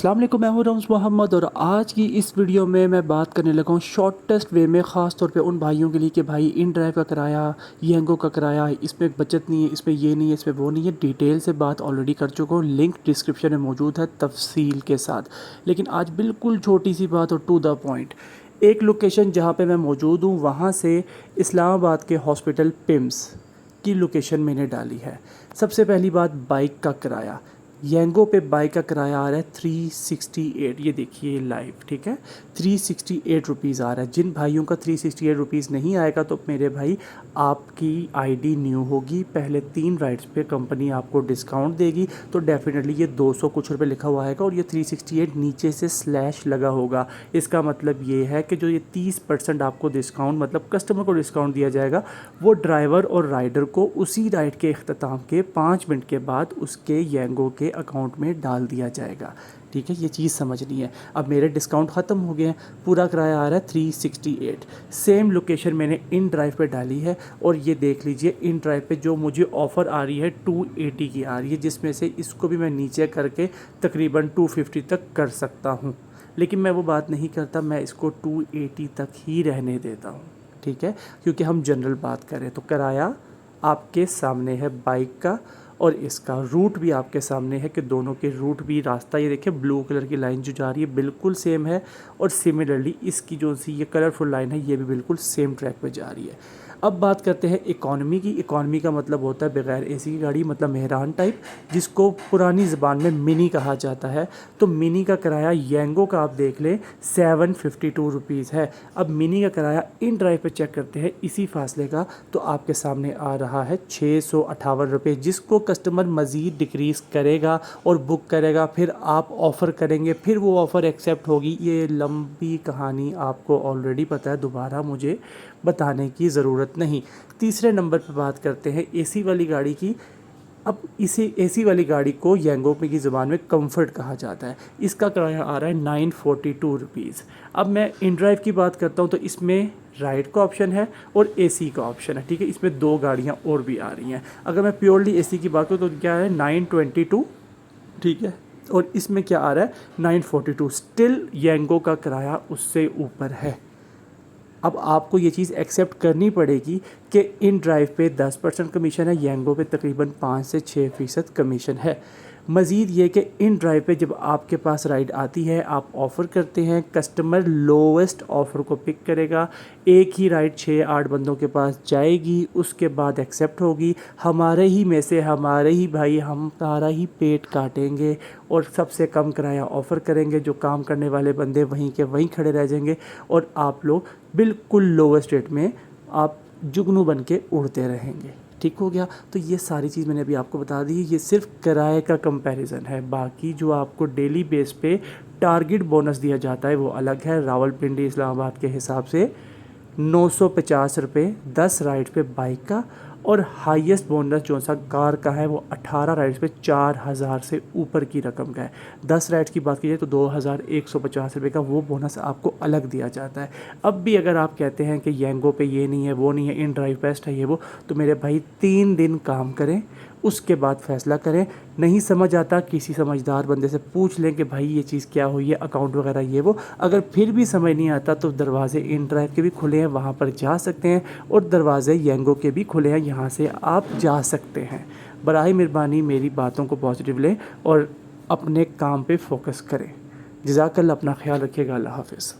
अस्सलाम वालेकुम, मैं हूं रम्ज़ मोहम्मद और आज की इस वीडियो में मैं बात करने लगा हूं शॉर्टेस्ट वे में, ख़ास तौर पे उन भाइयों के लिए कि भाई इन ड्राइव का किराया, येंगो का किराया, इसमें बचत नहीं है, इसमें ये नहीं है, इसमें वो नहीं है। डिटेल से बात ऑलरेडी कर चुका हूँ, लिंक डिस्क्रिप्शन में मौजूद है तफसील के साथ। लेकिन आज बिल्कुल छोटी सी बात और टू द पॉइंट। एक लोकेशन जहाँ पर मैं मौजूद हूँ वहाँ से इस्लामाबाद के हॉस्पिटल पिम्स की लोकेशन मैंने डाली है। सबसे पहली बात, बाइक का किराया। येंगो पे बाइक का किराया आ रहा है 368। ये देखिए लाइव, ठीक है, 368 रुपीज़ आ रहा है। जिन भाइयों का 368 रुपीज़ नहीं आएगा तो मेरे भाई आपकी आईडी न्यू होगी, पहले 3 राइड्स पे कंपनी आपको डिस्काउंट देगी, तो डेफिनेटली ये 200 कुछ रुपये लिखा हुआ आएगा और ये 368 नीचे से स्लैश लगा होगा। इसका मतलब ये है कि जो ये 30% आपको डिस्काउंट, मतलब कस्टमर को डिस्काउंट दिया जाएगा, वो ड्राइवर और राइडर को उसी राइड के अख्ताम के 5 मिनट के बाद उसके येंगो के अकाउंट में डाल दिया जाएगा। ठीक है, ये चीज़ समझनी है। अब मेरे डिस्काउंट ख़त्म हो गए हैं, पूरा किराया आ रहा है 368। सेम लोकेशन मैंने इन ड्राइव पे डाली है और ये देख लीजिए, इन ड्राइव पे जो मुझे ऑफ़र आ रही है 280 की आ रही है, जिसमें से इसको भी मैं नीचे करके तकरीबन 250 तक कर सकता हूँ। लेकिन मैं वो बात नहीं करता, मैं इसको 280 तक ही रहने देता हूँ। ठीक है, क्योंकि हम जनरल बात करें तो किराया आपके सामने है बाइक का, और इसका रूट भी आपके सामने है कि दोनों के रूट भी, रास्ता ये देखिए ब्लू कलर की लाइन जो जा रही है बिल्कुल सेम है, और सिमिलरली इसकी जो सी ये कलरफुल लाइन है ये भी बिल्कुल सेम ट्रैक पे जा रही है। अब बात करते हैं इकॉनमी की। इकॉनमी का मतलब होता है बगैर एसी की गाड़ी, मतलब मेहरान टाइप, जिसको पुरानी ज़बान में मिनी कहा जाता है। तो मिनी का किराया येंगो का आप देख लें 752 रुपीज़ है। अब मिनी का किराया इन ड्राइव पे चेक करते हैं इसी फासले का, तो आपके सामने आ रहा है 658 रुपये, जिसको कस्टमर मज़ीद डिक्रीज़ करेगा और बुक करेगा, फिर आप ऑफ़र करेंगे, फिर वो ऑफ़र एक्सेप्ट होगी। ये लंबी कहानी आपको ऑलरेडी पता है, दोबारा मुझे बताने की ज़रूरत नहीं। तीसरे नंबर पर बात करते हैं एसी वाली गाड़ी की। अब इसे एसी वाली गाड़ी को येंगो की ज़बान में कंफर्ट कहा जाता है। इसका किराया आ रहा है 942 रुपीज़। अब मैं इन ड्राइव की बात करता हूँ तो इसमें राइड का ऑप्शन है और एसी का ऑप्शन है। ठीक है, इसमें 2 गाड़ियाँ और भी आ रही हैं। अगर मैं प्योरली एसी की बात करूँ तो क्या है 922, ठीक है, और इसमें क्या आ रहा है 942। स्टिल येंगो का किराया उससे ऊपर है। अब आपको ये चीज़ एक्सेप्ट करनी पड़ेगी कि इन ड्राइव पे 10% कमीशन है, येंगो पे तकरीबन 5 से 6% कमीशन है। मज़ीद ये कि इन ड्राइव पे जब आपके पास राइड आती है, आप ऑफ़र करते हैं, कस्टमर लोवेस्ट ऑफ़र को पिक करेगा। एक ही राइड 6-8 बंदों के पास जाएगी, उसके बाद एक्सेप्ट होगी। हमारे ही में से हमारे ही भाई हमारा ही पेट काटेंगे और सबसे कम किराया ऑफ़र करेंगे। जो काम करने वाले बंदे वहीं के वहीं खड़े रह जाएंगे और आप लोग बिल्कुल लोवेस्ट रेट में आप जुगनू बन के उड़ते रहेंगे। ठीक हो गया, तो ये सारी चीज़ मैंने अभी आपको बता दी। ये सिर्फ किराए का कंपैरिजन है, बाकी जो आपको डेली बेस पे टारगेट बोनस दिया जाता है वो अलग है। रावलपिंडी इस्लामाबाद के हिसाब से 950 रुपये 10 राइड्स पे बाइक का, और हाईएस्ट बोनस जो सा कार का है वो 18 राइड्स पे 4000 से ऊपर की रकम का है। 10 राइड्स की बात की जाए तो 2150 रुपये का वो बोनस आपको अलग दिया जाता है। अब भी अगर आप कहते हैं कि येंगो पे ये नहीं है, वो नहीं है, इन ड्राइव बेस्ट है, ये वो, तो मेरे भाई 3 दिन काम करें, उसके बाद फ़ैसला करें। नहीं समझ आता, किसी समझदार बंदे से पूछ लें कि भाई ये चीज़ क्या हुई है, अकाउंट वगैरह ये वो। अगर फिर भी समझ नहीं आता तो दरवाज़े इन ड्राइव के भी खुले हैं, वहाँ पर जा सकते हैं, और दरवाज़े येंगो के भी खुले हैं, यहाँ से आप जा सकते हैं। बराए मेहरबानी मेरी बातों को पॉजिटिव लें और अपने काम पे फोकस करें। जज़ाकल्लाह, अपना ख्याल रखिएगा। अल्लाह हाफ़िज़।